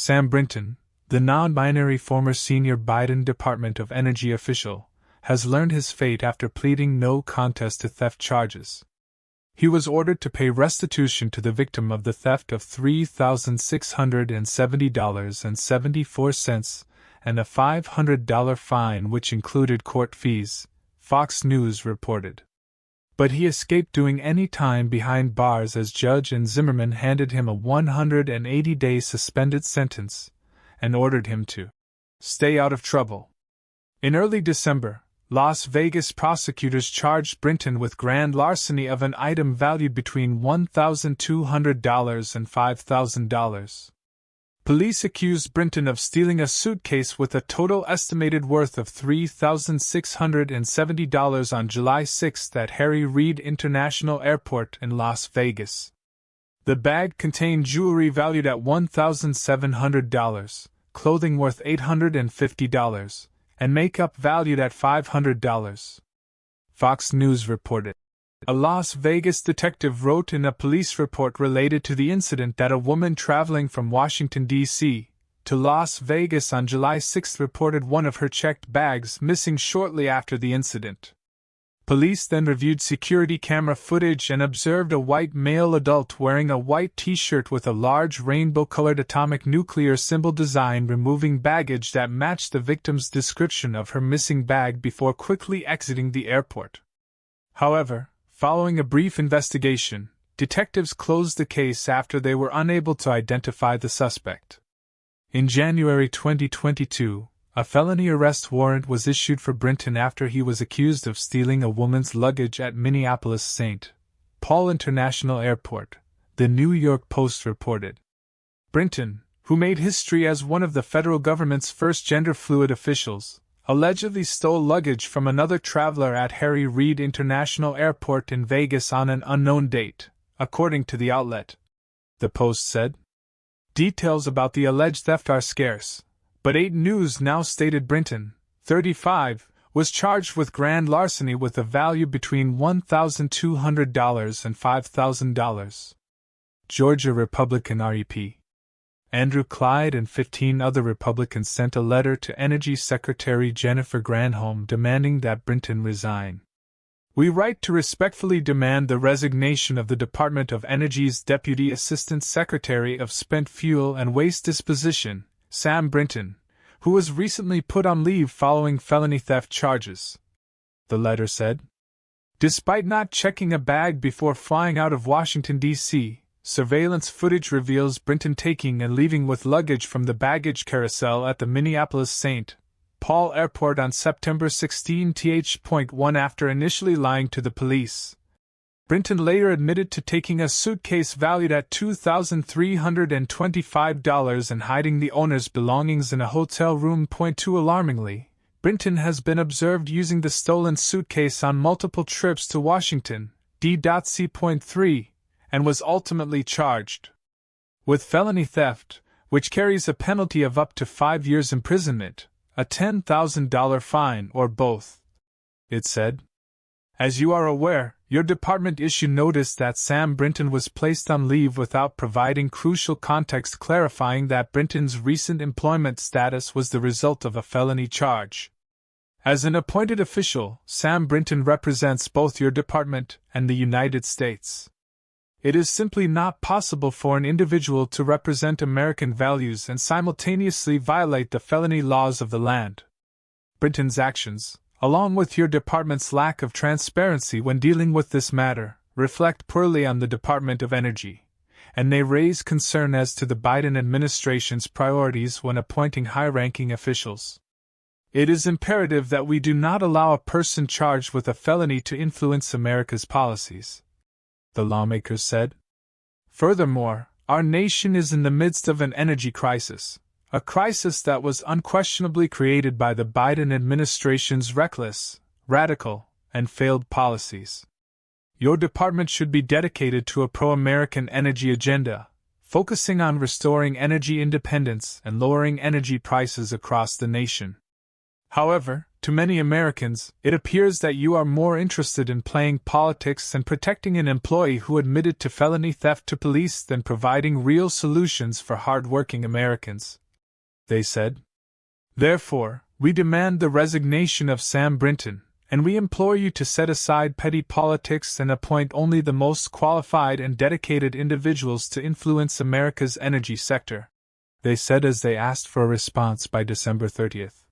Sam Brinton, the non-binary former senior Biden Department of Energy official, has learned his fate after pleading no contest to theft charges. He was ordered to pay restitution to the victim of the theft of $3,670.74 and a $500 fine which included court fees, Fox News reported. But he escaped doing any time behind bars as Judge and Zimmerman handed him a 180-day suspended sentence and ordered him to stay out of trouble. In early December, Las Vegas prosecutors charged Brinton with grand larceny of an item valued between $1,200 and $5,000. Police accused Brinton of stealing a suitcase with a total estimated worth of $3,670 on July 6 at Harry Reid International Airport in Las Vegas. The bag contained jewelry valued at $1,700, clothing worth $850, and makeup valued at $500. Fox News reported. A Las Vegas detective wrote in a police report related to the incident that a woman traveling from Washington, D.C., to Las Vegas on July 6 reported one of her checked bags missing shortly after the incident. Police then reviewed security camera footage and observed a white male adult wearing a white t-shirt with a large rainbow-colored atomic nuclear symbol design removing baggage that matched the victim's description of her missing bag before quickly exiting the airport. However, following a brief investigation, detectives closed the case after they were unable to identify the suspect. In January 2022, a felony arrest warrant was issued for Brinton after he was accused of stealing a woman's luggage at Minneapolis-St. Paul International Airport, the New York Post reported. Brinton, who made history as one of the federal government's first gender-fluid officials, allegedly stole luggage from another traveler at Harry Reid International Airport in Vegas on an unknown date, according to the outlet. The Post said. Details about the alleged theft are scarce, but 8 News now stated Brinton, 35, was charged with grand larceny with a value between $1,200 and $5,000. Georgia Republican Rep. Andrew Clyde and 15 other Republicans sent a letter to Energy Secretary Jennifer Granholm demanding that Brinton resign. We write to respectfully demand the resignation of the Department of Energy's Deputy Assistant Secretary of Spent Fuel and Waste Disposition, Sam Brinton, who was recently put on leave following felony theft charges. The letter said. Despite not checking a bag before flying out of Washington, D.C., surveillance footage reveals Brinton taking and leaving with luggage from the baggage carousel at the Minneapolis-St. Paul Airport on September 16th after initially lying to the police. Brinton later admitted to taking a suitcase valued at $2,325 and hiding the owner's belongings in a hotel room. Alarmingly, Brinton has been observed using the stolen suitcase on multiple trips to Washington, D.C. And was ultimately charged with felony theft, which carries a penalty of up to 5 years imprisonment, a $10,000 fine, or both. It said. As you are aware, your department issued notice that Sam Brinton was placed on leave without providing crucial context clarifying that Brinton's recent employment status was the result of a felony charge. As an appointed official, Sam Brinton represents both your department and the United States. It is simply not possible for an individual to represent American values and simultaneously violate the felony laws of the land. Brinton's actions, along with your department's lack of transparency when dealing with this matter, reflect poorly on the Department of Energy, and may raise concern as to the Biden administration's priorities when appointing high-ranking officials. It is imperative that we do not allow a person charged with a felony to influence America's policies, the lawmakers said. Furthermore, our nation is in the midst of an energy crisis, a crisis that was unquestionably created by the Biden administration's reckless, radical, and failed policies. Your department should be dedicated to a pro-American energy agenda, focusing on restoring energy independence and lowering energy prices across the nation. However, To many Americans, it appears that you are more interested in playing politics and protecting an employee who admitted to felony theft to police than providing real solutions for hard-working Americans," they said. "Therefore, we demand the resignation of Sam Brinton, and we implore you to set aside petty politics and appoint only the most qualified and dedicated individuals to influence America's energy sector," they said as they asked for a response by December 30th.